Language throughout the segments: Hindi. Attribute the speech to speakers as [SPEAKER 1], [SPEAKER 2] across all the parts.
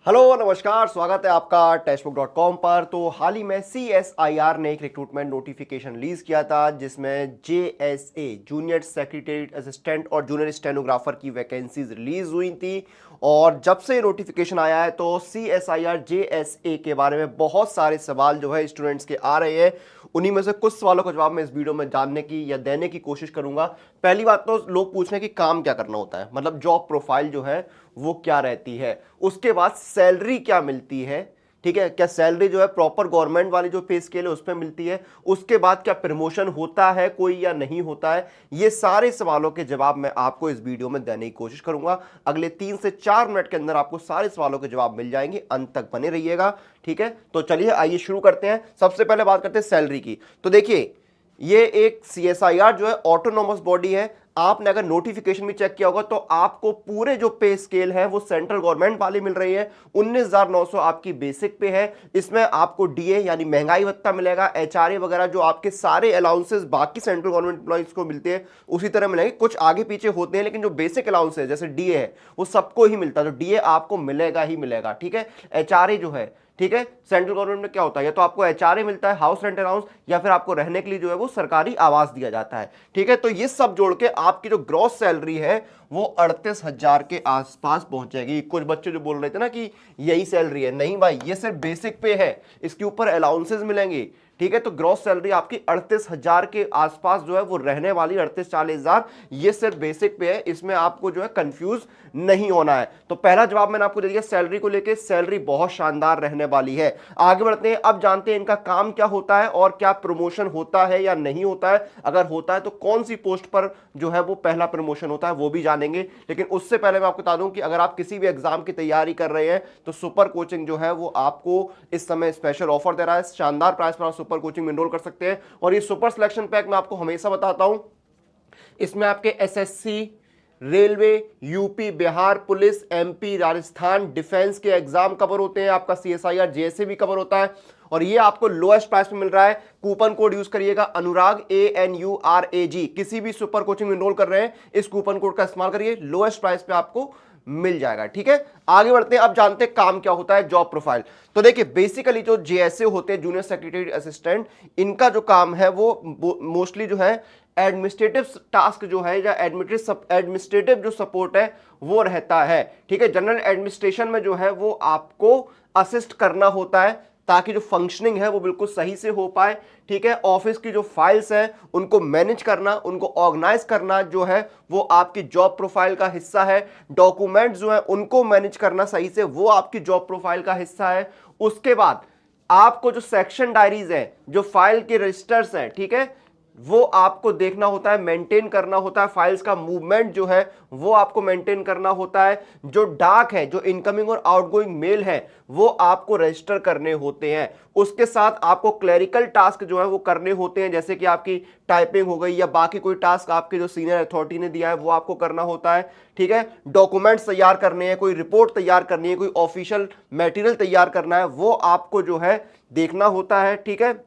[SPEAKER 1] हेलो नमस्कार, स्वागत है आपका टेक्स्टबुक.com पर। तो हाल ही में CSIR ने एक रिक्रूटमेंट नोटिफिकेशन रिलीज किया था जिसमें JSA जूनियर सेक्रेटरी असिस्टेंट और जूनियर स्टेनोग्राफर की वैकेंसीज रिलीज हुई थी। और जब से नोटिफिकेशन आया है तो CSIR JSA के बारे में बहुत सारे सवाल जो है स्टूडेंट्स के आ रहे हैं। उन्हीं में से कुछ सवालों का जवाब मैं इस वीडियो में जानने की या देने की कोशिश करूंगा। पहली बात तो लोग पूछ रहे हैं कि काम क्या करना होता है, मतलब जॉब प्रोफाइल जो है वो क्या रहती है। उसके बाद सैलरी क्या मिलती है, ठीक है, क्या सैलरी जो है प्रॉपर गवर्नमेंट वाली जो पे स्केल है उस पर मिलती है। उसके बाद क्या प्रमोशन होता है कोई या नहीं होता है। ये सारे सवालों के जवाब मैं आपको इस वीडियो में देने की कोशिश करूंगा। अगले 3 से 4 मिनट के अंदर आपको सारे सवालों के जवाब मिल जाएंगे, अंत तक बने रहिएगा। ठीक है, तो चलिए आइए शुरू करते हैं। सबसे पहले बात करते हैं सैलरी की। तो देखिए, ये एक CSIR जो है ऑटोनॉमस बॉडी है। आपने अगर नोटिफिकेशन भी चेक किया होगा तो आपको पूरे जो पे स्केल है वो सेंट्रल गवर्नमेंट वाली मिल रही है। 19,900 आपकी बेसिक पे है। इसमें आपको DA यानी महंगाई भत्ता मिलेगा, HRA वगैरह जो आपके सारे अलाउंसेस बाकी सेंट्रल गवर्नमेंट एम्प्लॉइज को मिलते हैं उसी तरह मिलेंगे। कुछ आगे पीछे होते हैं लेकिन जो बेसिक अलाउंस है जैसे DA है वो सबको ही मिलता है, तो DA आपको मिलेगा ही मिलेगा। ठीक है, HRA जो है, ठीक है, सेंट्रल गवर्नमेंट में क्या होता है, या तो आपको HRA मिलता है, हाउस रेंट अलाउंस, या फिर आपको रहने के लिए जो है वो सरकारी आवास दिया जाता है। ठीक है, तो ये सब जोड़ के आपकी जो ग्रॉस सैलरी है वो 38,000 के आसपास पहुंच जाएगी। कुछ बच्चे जो बोल रहे थे ना कि यही सैलरी है, नहीं भाई, ये सिर्फ बेसिक पे है, इसके ऊपर अलाउंसेस मिलेंगे। ठीक है, तो ग्रॉस सैलरी आपकी 38,000 के आसपास जो है वो रहने वाली 38-40,000, ये सिर्फ बेसिक पे है। इसमें आपको जो है कंफ्यूज नहीं होना है। तो पहला जवाब मैंने आपको दे दिया सैलरी को लेके, सैलरी बहुत शानदार रहने वाली है। आगे बढ़ते हैं, अब जानते हैं इनका काम क्या होता है और क्या प्रमोशन होता है या नहीं होता है। अगर होता है तो कौन सी पोस्ट पर जो है वो पहला प्रमोशन होता है वो भी जानेंगे। लेकिन उससे पहले मैं आपको बता दूं कि अगर आप किसी भी एग्जाम की तैयारी कर रहे हैं तो सुपर कोचिंग जो है वो आपको इस समय स्पेशल ऑफर दे रहा है। शानदार प्राइस पर आप सुपर कोचिंग में एनरोल कर सकते हैं। और ये सुपर सिलेक्शन पैक मैं आपको हमेशा बताता हूं, इसमें आपके SSC, railway, UP, Bihar police, MP, Rajasthan defence के एग्जाम कवर होते हैं। आपका CSIR JSA भी कवर होता है और ये आपको लोएस्ट प्राइस में मिल रहा है। कूपन कोड यूज करिएगा अनुराग, ANURAG। किसी भी सुपर कोचिंग में एनरोल कर रहे हैं इस कूपन कोड का इस्तेमाल करिए, लोएस्ट प्राइस पे आपको मिल जाएगा। ठीक है, आगे बढ़ते हैं। अब जानते हैं काम क्या होता है, जॉब प्रोफाइल। तो देखिए, बेसिकली जो JSA होते हैं जूनियर सेक्रेटरी असिस्टेंट, इनका जो काम है वो मोस्टली जो है एडमिनिस्ट्रेटिव टास्क जो है या एडमिनिस्ट्रेटिव जो सपोर्ट है वो रहता है। ठीक है, जनरल एडमिनिस्ट्रेशन में जो है वो आपको असिस्ट करना होता है ताकि जो फंक्शनिंग है वो बिल्कुल सही से हो पाए। ठीक है, ऑफिस की जो फाइल्स हैं उनको मैनेज करना, उनको ऑर्गेनाइज करना जो है वो आपकी जॉब प्रोफाइल का हिस्सा है। डॉक्यूमेंट्स जो है उनको मैनेज करना सही से, वो आपकी जॉब प्रोफाइल का हिस्सा है। उसके बाद आपको जो सेक्शन डायरीज है, जो फाइल के रजिस्टर्स हैं, ठीक है, वो आपको देखना होता है, मेंटेन करना होता है। फाइल्स का मूवमेंट जो है वो आपको मेंटेन करना होता है। जो डाक है, जो इनकमिंग और आउटगोइंग मेल है वो आपको रजिस्टर करने होते हैं। उसके साथ आपको क्लरिकल टास्क जो है वो करने होते हैं, जैसे कि आपकी टाइपिंग हो गई या बाकी कोई टास्क आपके जो सीनियर अथॉरिटी ने दिया है वो आपको करना होता है। ठीक है, डॉक्यूमेंट्स तैयार करने हैं, कोई रिपोर्ट तैयार करनी है, कोई ऑफिशियल मटेरियल तैयार करना है, वो आपको जो है देखना होता है। ठीक है,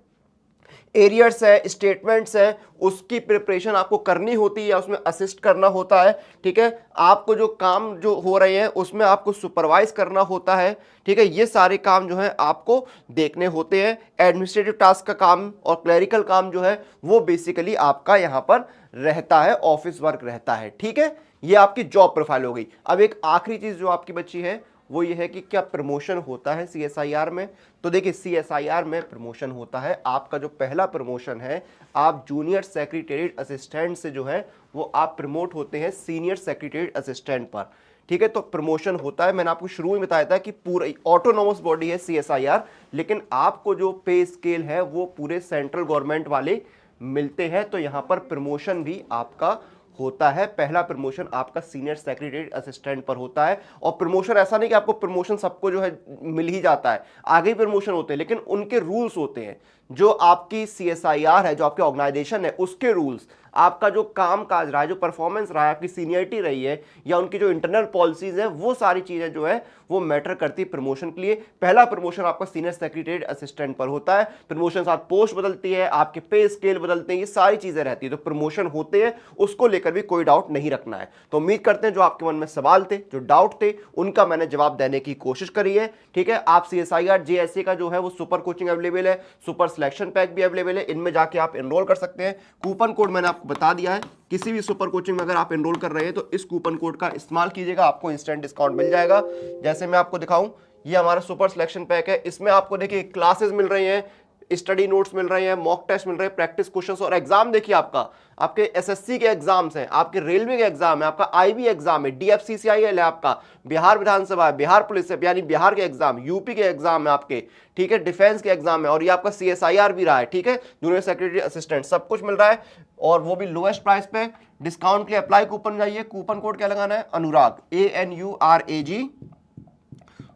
[SPEAKER 1] एरियर्स है, स्टेटमेंट्स है, उसकी प्रिपरेशन आपको करनी होती है या उसमें असिस्ट करना होता है। ठीक है, आपको जो काम जो हो रहे हैं उसमें आपको सुपरवाइज करना होता है। ठीक है, ये सारे काम जो है आपको देखने होते हैं। एडमिनिस्ट्रेटिव टास्क का काम और क्लरिकल काम जो है वो बेसिकली आपका यहां पर रहता है, ऑफिस वर्क रहता है। ठीक है, ये आपकी जॉब प्रोफाइल हो गई। अब एक आखिरी चीज जो आपकी बची है वो ये है कि क्या प्रमोशन होता है CSIR में। तो देखिए, CSIR में प्रमोशन होता है। आपका जो पहला प्रमोशन है, आप जूनियर सेक्रेटरीट असिस्टेंट से जो है वो आप प्रमोट होते हैं सीनियर सेक्रेटरीट असिस्टेंट पर। ठीक है, तो प्रमोशन होता है। मैंने आपको शुरू में बताया था कि पूरा ऑटोनोमस बॉडी है CSIR, लेकिन आपको जो पे स्केल है वो पूरे सेंट्रल गवर्नमेंट वाले मिलते हैं। तो यहां पर प्रमोशन भी आपका होता है। पहला प्रमोशन आपका सीनियर सेक्रेटरी असिस्टेंट पर होता है। और प्रमोशन ऐसा नहीं कि आपको प्रमोशन सबको जो है मिल ही जाता है, आगे प्रमोशन होते हैं, लेकिन उनके रूल्स होते हैं। जो आपकी CSIR है, जो आपके ऑर्गेनाइजेशन है, उसके रूल्स, आपका जो काम काज रहा है, जो परफॉर्मेंस रहा है, आपकी सीनियरिटी रही है, या उनकी जो इंटरनल पॉलिसीज है, वो सारी चीजें जो है वो मैटर करती है प्रमोशन के लिए। पहला प्रमोशन आपका सीनियर सेक्रेटरी असिस्टेंट पर होता है। प्रमोशन साथ पोस्ट बदलती है, आपके पे स्केल बदलते हैं, ये सारी चीजें रहती है। तो प्रमोशन होते हैं, उसको लेकर भी कोई डाउट नहीं रखना है। तो उम्मीद करते हैं जो आपके मन में सवाल थे, जो डाउट थे, उनका मैंने जवाब देने की कोशिश करी है। ठीक है, आप CSIR JSA का जो है वो सुपर कोचिंग अवेलेबल है, सुपर सिलेक्शन पैक भी अवेलेबल है, इनमें जाके आप एनरोल कर सकते हैं। कूपन कोड मैंने आपको बता दिया है, किसी भी सुपर कोचिंग में अगर आप एनरोल कर रहे हैं तो इस कूपन कोड का इस्तेमाल कीजिएगा, आपको इंस्टेंट डिस्काउंट मिल जाएगा। जैसे मैं आपको दिखाऊं, ये हमारा सुपर सिलेक्शन पैक है, इसमें आपको देखिए क्लासेस मिल रही हैं, स्टडी नोट्स मिल रहे हैं, मॉक टेस्ट मिल रहे हैं, प्रैक्टिस क्वेश्चंस, और एग्जाम देखिए आपका, आपके SSC के एग्जाम्स हैं, आपके रेलवे के एग्जाम है, आपका IB एग्जाम है, DFCCIL है, आपका बिहार विधानसभा है, बिहार पुलिस है, यानी बिहार के एग्जाम, यूपी के एग्जाम है आपके, ठीक है, डिफेंस के एग्जाम है, और ये आपका CSIR भी रहा है, ठीक है, जूनियर सेक्रेटरी असिस्टेंट, सब कुछ मिल रहा है, और वो भी लोएस्ट प्राइस पे। डिस्काउंट के लिए अप्लाई कूपन जाइए, कूपन कोड क्या लगाना है, अनुराग, ANURAG,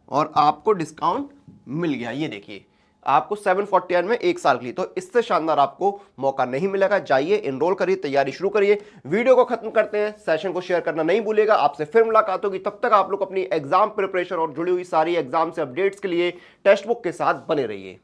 [SPEAKER 1] और आपको डिस्काउंट मिल गया। ये देखिए आपको 749 में 1 साल के लिए, तो इससे शानदार आपको मौका नहीं मिलेगा। जाइए, एनरोल करिए, तैयारी शुरू करिए। वीडियो को खत्म करते हैं, सेशन को शेयर करना नहीं भूलिएगा। आपसे फिर मुलाकात होगी, तब तक आप लोग अपनी एग्जाम प्रिपरेशन और जुड़ी हुई सारी एग्जाम से अपडेट्स के लिए टेक्स्ट बुक के साथ बने रहिए।